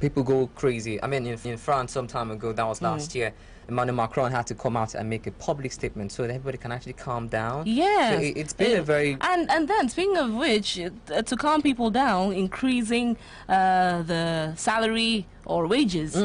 people go crazy. I mean, in France some time ago, that was last year, Emmanuel Macron had to come out and make a public statement so that everybody can actually calm down. Yes. So it's been a very... And then, speaking of which, to calm people down, increasing the salary or wages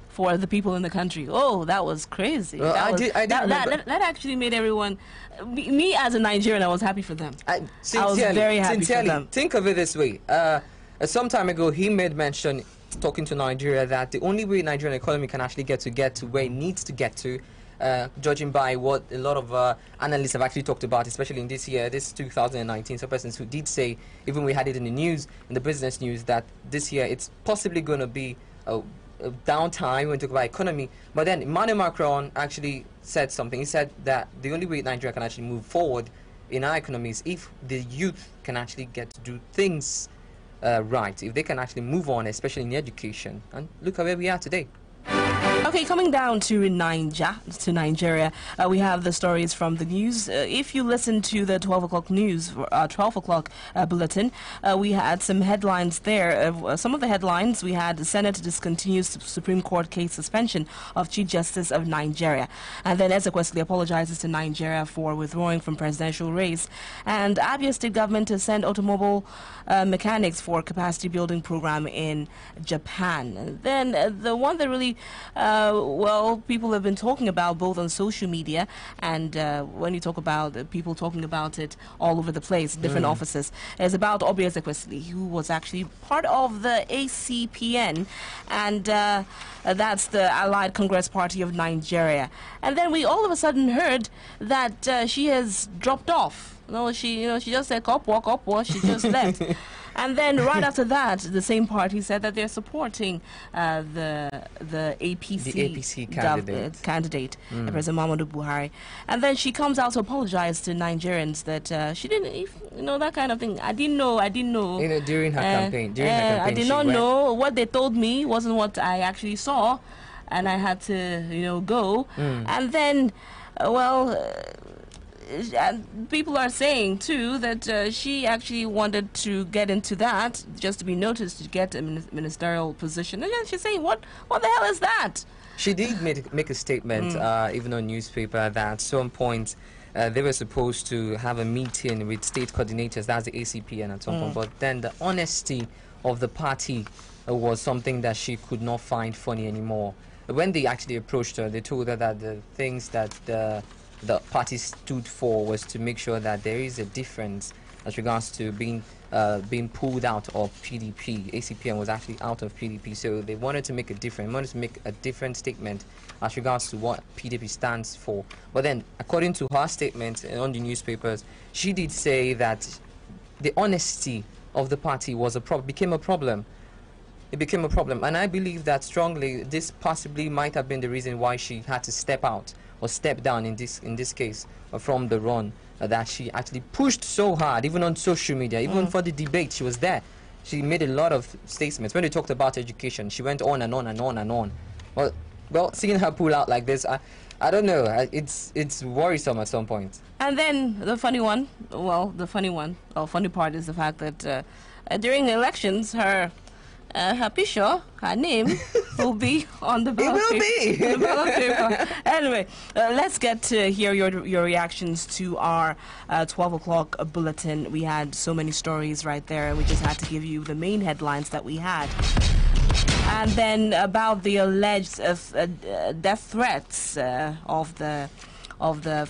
for the people in the country. Oh, that was crazy. Well, that actually made everyone... Me as a Nigerian, I was happy for them. I was very happy for them. Think of it this way. Some time ago, he made mention, talking to Nigeria, that the only way Nigerian economy can actually get to where it needs to get to, judging by what a lot of analysts have actually talked about, especially in this year, this 2019, some persons who did say, even we had it in the news, in the business news, that this year it's possibly going to be a downtime when we talk about economy. But then Emmanuel Macron actually said something. He said that the only way Nigeria can actually move forward in our economy is if the youth can actually get to do things right, if they can actually move on, especially in education. And look at where we are today. Okay, coming down to Nigeria, we have the stories from the news. If you listen to the 12 o'clock news, 12 o'clock bulletin, we had some headlines there. Some of the headlines, we had the Senate discontinues Supreme Court case suspension of Chief Justice of Nigeria. And then Ezekwesili apologizes to Nigeria for withdrawing from presidential race. And Abia State government to send automobile mechanics for capacity building program in Japan. And then the one that really... well, people have been talking about both on social media and when you talk about people talking about it all over the place, different offices, is about Obi Ezekwesili, who was actually part of the ACPN, and that's the Allied Congress Party of Nigeria. And then we all of a sudden heard that she has dropped off. No, she just said, walk up, she just left. And then right after that, the same party said that they're supporting the APC candidate, President Muhammadu Buhari. And then she comes out to apologize to Nigerians that she didn't, that kind of thing. I didn't know. During her campaign, I did not know. What they told me wasn't what I actually saw, and I had to, go. And then, and people are saying too that she actually wanted to get into that just to be noticed, to get a ministerial position. And then she's saying, what the hell is that? She did make a statement, even on newspaper, that at some point they were supposed to have a meeting with state coordinators, that's the ACPN at some point, but then the honesty of the party was something that she could not find funny anymore. When they actually approached her, they told her that the things that the party stood for was to make sure that there is a difference as regards to being pulled out of PDP. ACPN was actually out of PDP, so they wanted to make a different statement as regards to what PDP stands for. But then, according to her statement on the newspapers, she did say that the honesty of the party was became a problem. It became a problem, and I believe that strongly this possibly might have been the reason why she had to step out or step down in this case from the run, that she actually pushed so hard, even on social media, even for the debate. She was there. She made a lot of statements. When they talked about education, she went on and on and on and on. Well, seeing her pull out like this, I don't know. It's worrisome at some point. And then the funny part is the fact that during the elections, her picture, her name, will be on the ballot paper. The ballot paper. Anyway, let's get to hear your reactions to our 12 o'clock bulletin. We had so many stories right there, and we just had to give you the main headlines that we had. And then about the alleged death threats of the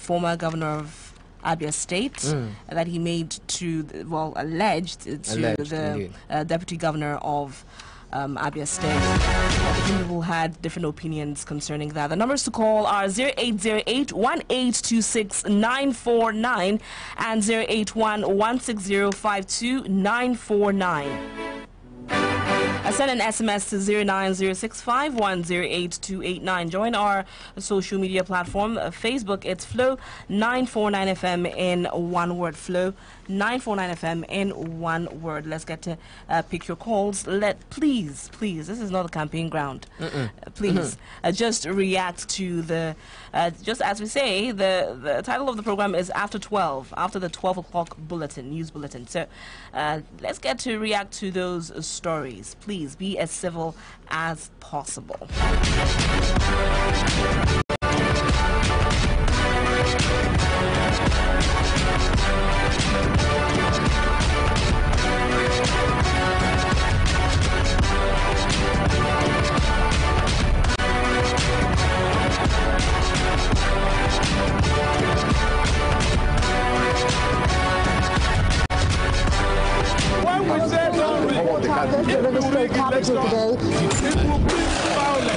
former governor of Abia State that he made to, alleged to the deputy governor of Abia State. Different people had different opinions concerning that. The numbers to call are 0808-1826-949 and 081-160-52949. Send an SMS to 09065108289. Join our social media platform. Facebook, it's Flow 949 FM in one word, Flow 949 FM in one word. Let's get to pick your calls. Please, this is not a campaign ground. Please, just react to the, just as we say, the title of the program is After 12, after the 12 o'clock bulletin, news bulletin. So let's get to react to those stories. Please be as civil as possible.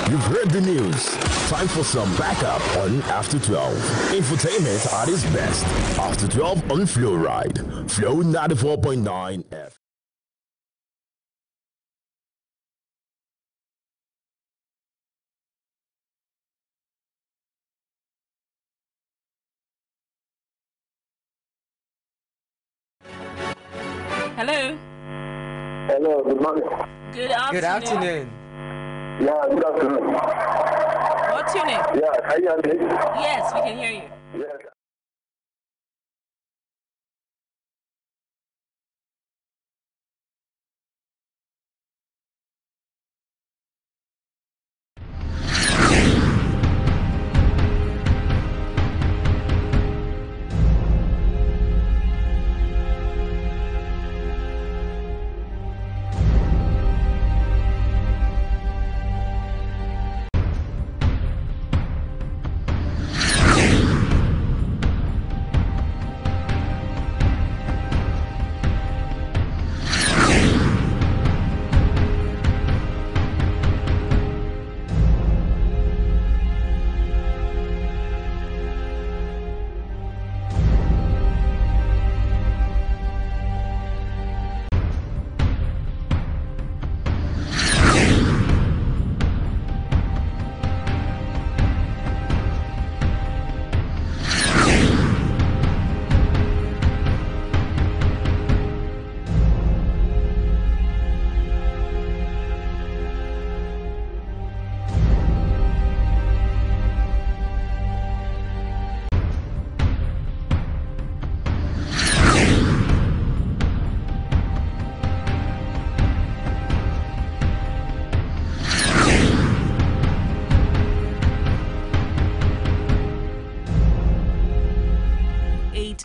You've heard the news. Time for some backup on After 12. Infotainment at its best. After 12 on Floride. Flow 94.9 F. Hello. Hello, good morning. Good afternoon. Good afternoon. Yeah, good afternoon. What's your name? Yeah, can you hear me? Yes, we can hear you. Yes.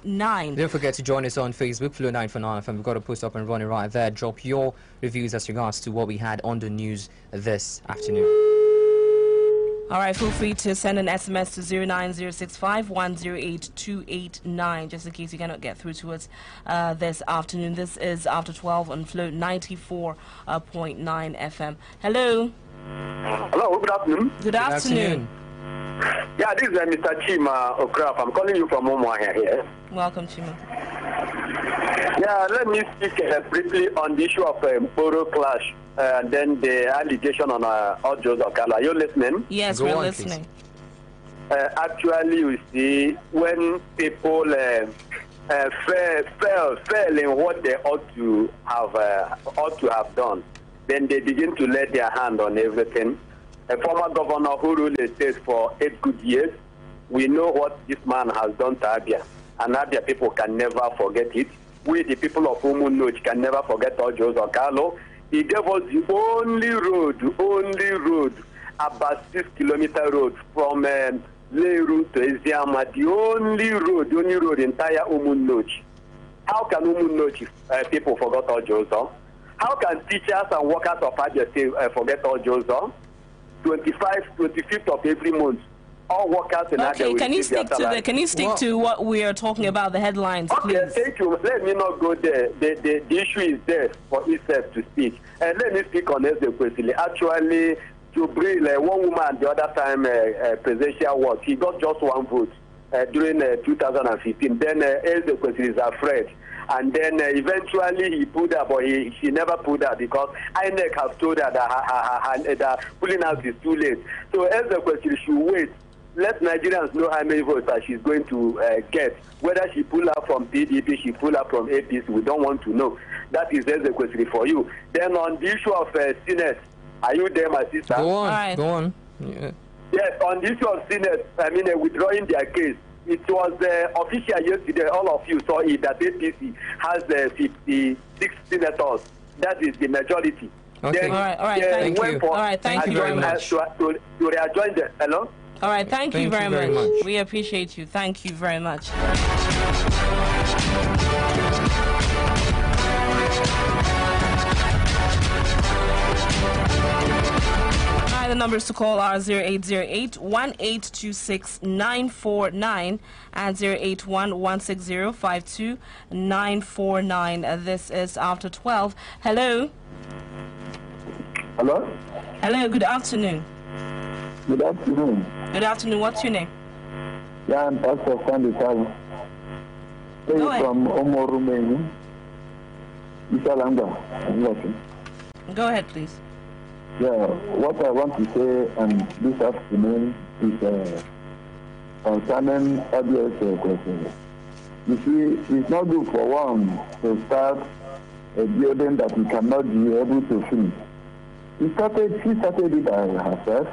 Nine. Don't forget to join us on Facebook, Flow 949 FM. We've got a post up and running right there. Drop your reviews as regards to what we had on the news this afternoon. All right, feel free to send an SMS to 09065108289 just in case you cannot get through to us this afternoon. This is After 12 on Flow 94.9 FM. Hello. Hello, good afternoon. Good afternoon. Yeah, this is Mr. Chima Okraf. I'm calling you from Umuahia here. Welcome, Chima. Yeah, let me speak briefly on the issue of Borough clash and then the allegation on Ojos Okala. Are you listening? Yes, Go we're on, listening. Actually, you see, when people fail in what they ought to have done, then they begin to lay their hand on everything. A former governor who ruled the state for 8 good years, we know what this man has done to Abia, and Abia people can never forget it. We, the people of Umunoch, can never forget Ojos Okalo. He gave us the only road, about 6-kilometer road from Leru to Eziama, the only road entire Umunoch. How can Umunoch people forget Ojos? How can teachers and workers of Abia forget Ojos? 25th of every month, all workers in Abia will can you receive stick their to salary. can you stick to what we are talking about, the headlines, Okay, please? thank you. Let me not go there. The issue is there for itself to speak. And let me speak on Ezekwesili. Actually, Jubril, one woman the other time presidential was, he got just one vote during 2015. Then Ezekwesili is afraid. And then eventually he pulled her, but she never pulled her because INEC have told her that pulling out is too late. So Ezekwesili should wait let Nigerians know how many votes that she's going to get. Whether she pull out from PDP, she pull out from APC, we don't want to know. That is just a question for you. Then on the issue of Finnest, are you there, my sister? Go on, right. go on. Yeah. Yes, on the issue of Finnest, withdrawing their case. It was official yesterday, all of you saw it, that APC has 56 senators. That is the majority. Okay. Then, All right, thank you. All right, thank you very much. To rejoin the, hello? All right, thank you very much. much. We appreciate you. Thank you very much. The numbers to call are 0808-1826-949 and 081-160-52949. This is after 12. Hello. Hello? Hello, good afternoon. Good afternoon. Good afternoon. What's your name? Yeah, I'm Pastor Sandy Tago. Go ahead. From Omo, Romania. Isalanga. Go ahead, please. Yeah, what I want to say this afternoon is concerning obvious questions. You see, it's not good for one to start a building that we cannot be able to finish. She started it by herself.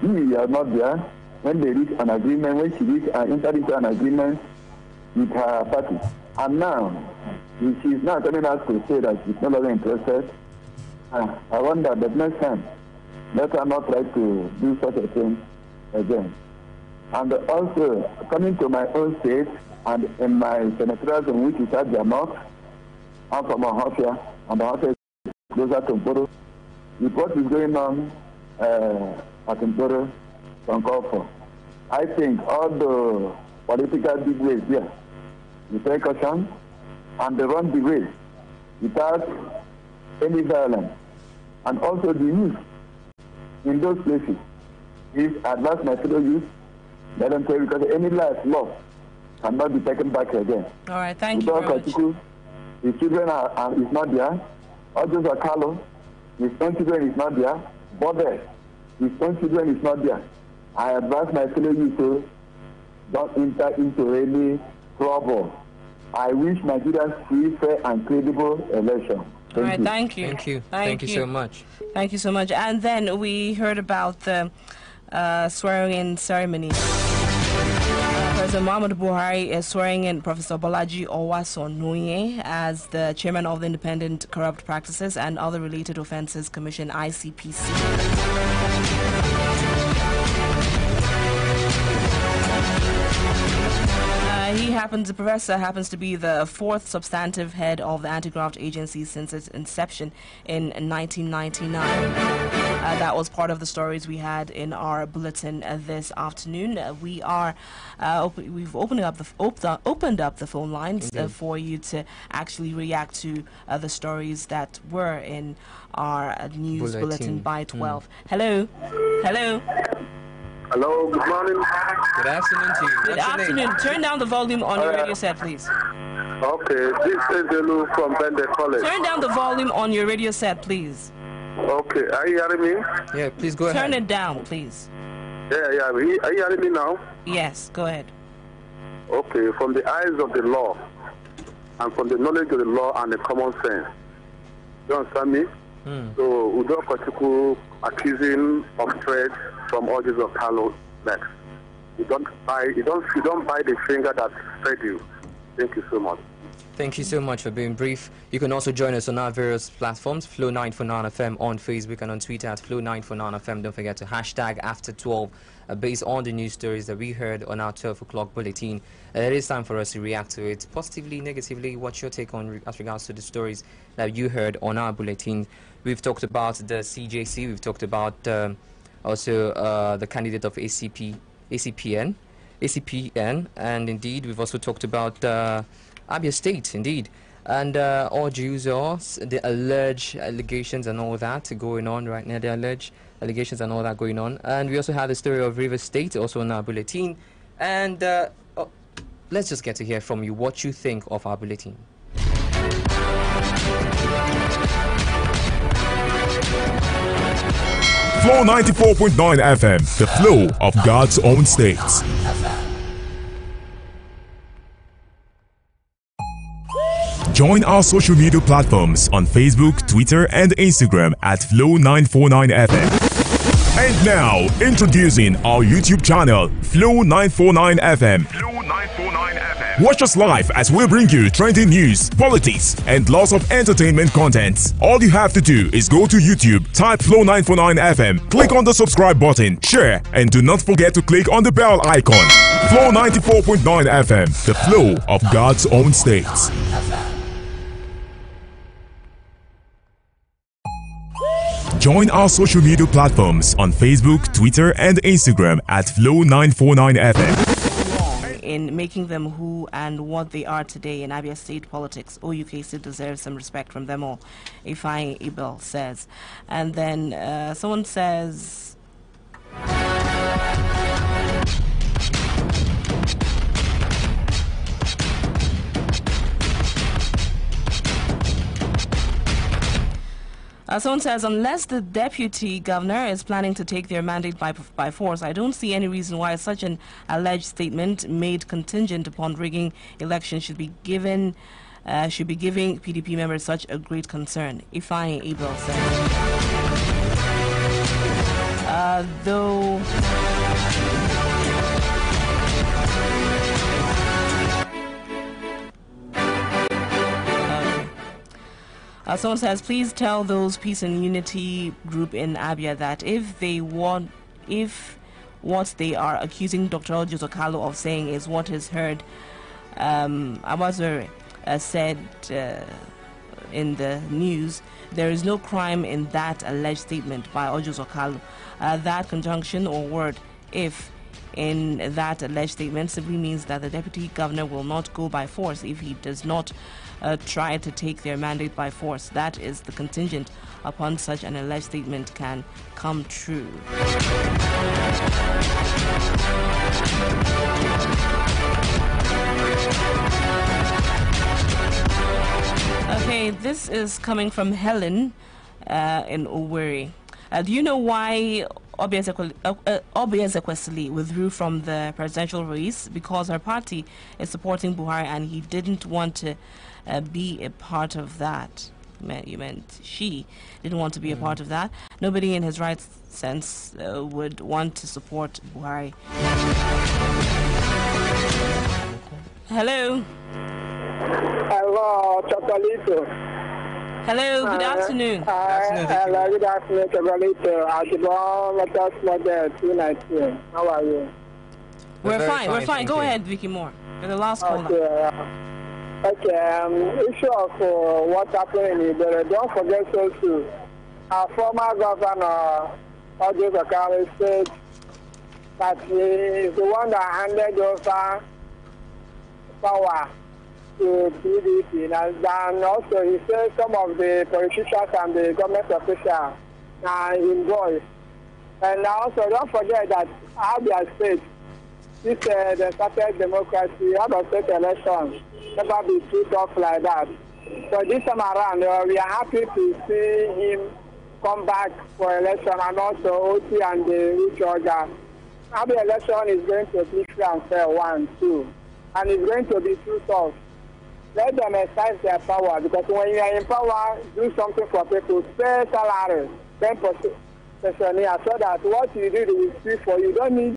We are not there. When they reach an agreement, when she entered into an agreement with her party. And now, she's now telling us to say that she's no longer interested. I wonder that next time, let her not try to do such a thing again. And also, coming to my own state and in my senatorial zone, which is at the north, I'm from Ohafia, and Ohafia is closer to Mboro. What is going on at Mboro from Kofo? I think all the political big ways here, they take caution and they run the race without any violence. And also the youth in those places is advanced my fellow youth, let them say, because any life lost cannot be taken back again. All right, thank you very much. His children is not there. Others are Carlo, his own children is not there. Bode, his own children is not there. I advise my fellow youth to don't enter into any trouble. I wish Nigerians free, fair, and credible election. All right, thank you. Thank you so much. Thank you so much. And then we heard about the swearing-in ceremony. President Muhammadu Buhari is swearing in Professor Bolaji Owasonuye as the chairman of the Independent Corrupt Practices and Other Related Offences Commission, ICPC. The professor happens to be the fourth substantive head of the anti-graft agency since its inception in 1999. That was part of the stories we had in our bulletin this afternoon. We've opened up the phone lines for you to actually react to the stories that were in our news bulletin by 12. Hello. Hello, good morning. Good afternoon to you. Good afternoon. Turn down the volume on your radio set, please. Okay, this is Elu from Bende College. Turn down the volume on your radio set, please. Okay, are you hearing me? Yeah, please go ahead. Turn it down, please. Yeah. Are you hearing me now? Yes, go ahead. Okay, from the eyes of the law and from the knowledge of the law and the common sense. You understand me? So, Udo Kochuku accusing of threat from orders of Carlo next. You don't buy the finger that fed you. Thank you so much. Thank you so much for being brief. You can also join us on our various platforms, Flow949FM on Facebook and on Twitter at Flow949FM. Don't forget to hashtag after 12 based on the news stories that we heard on our 12 o'clock bulletin. It is time for us to react to it positively, negatively. What's your take on as regards to the stories that you heard on our bulletin? We've talked about the CJC. We've talked about also the candidate of ACPN, and indeed we've also talked about Abia State, indeed, and all Jews are the alleged allegations and all that going on right now. The alleged allegations and all that going on, and we also had the story of River State also in our bulletin. And let's just get to hear from you what you think of our bulletin. Flow 94.9 FM, the flow of God's own states. Join our social media platforms on Facebook, Twitter, and Instagram at Flow 949 FM. And now, introducing our YouTube channel, Flow 949 FM. Flow 949 FM. Watch us live as we bring you trending news, politics, and lots of entertainment content. All you have to do is go to YouTube, type Flow 949 FM, click on the subscribe button, share, and do not forget to click on the bell icon. Flow 94.9 FM, the flow of God's own states. Join our social media platforms on Facebook, Twitter, and Instagram at Flow 949 FM. In making them who and what they are today in Abia State politics, OUK still deserves some respect from them all, Ifeanyi Ibel says. And then someone says... someone says, unless the deputy governor is planning to take their mandate by force, I don't see any reason why such an alleged statement made contingent upon rigging elections should be giving PDP members such a great concern. Ifeanyi Ibel says, someone says, please tell those peace and unity group in Abia that if what they are accusing Dr. Ojo Okalo of saying is what is heard, Abazure said in the news, there is no crime in that alleged statement by Ojo Okalo. That conjunction or word, if, in that alleged statement simply means that the deputy governor will not go by force if he does not try to take their mandate by force. That is the contingent upon such an alleged statement can come true. Okay, this is coming from Helen in Owerri. Do you know why Obieze Ekwesili withdrew from the presidential race? Because her party is supporting Buhari and he didn't want to be a part of that. You meant she didn't want to be a part of that. Nobody in his right sense would want to support Buhari. Hello. Hello, Chocolito. Hello, good afternoon. Hello, good afternoon, Chocolito. Akibon, let us model 219. How are you? We're fine. Go ahead, Vicky Moore. You're the last caller. Issue of what happened in Iberia. Don't forget also, our former governor, Ojo Okalo, said that he is the one that handed over power to PDP, and also he said some of the politicians and the government officials are involved. And also don't forget that Abia State, this the started democracy, Abia State elections never be too tough like that. So this time around, we are happy to see him come back for election, and also OT and the Rich Order. Abia election is going to be free and fair, 1, 2, and it's going to be too tough. Let them exercise their power, because when you are in power, do something for people, pay salary, 10% so that what you do is free for you. You don't need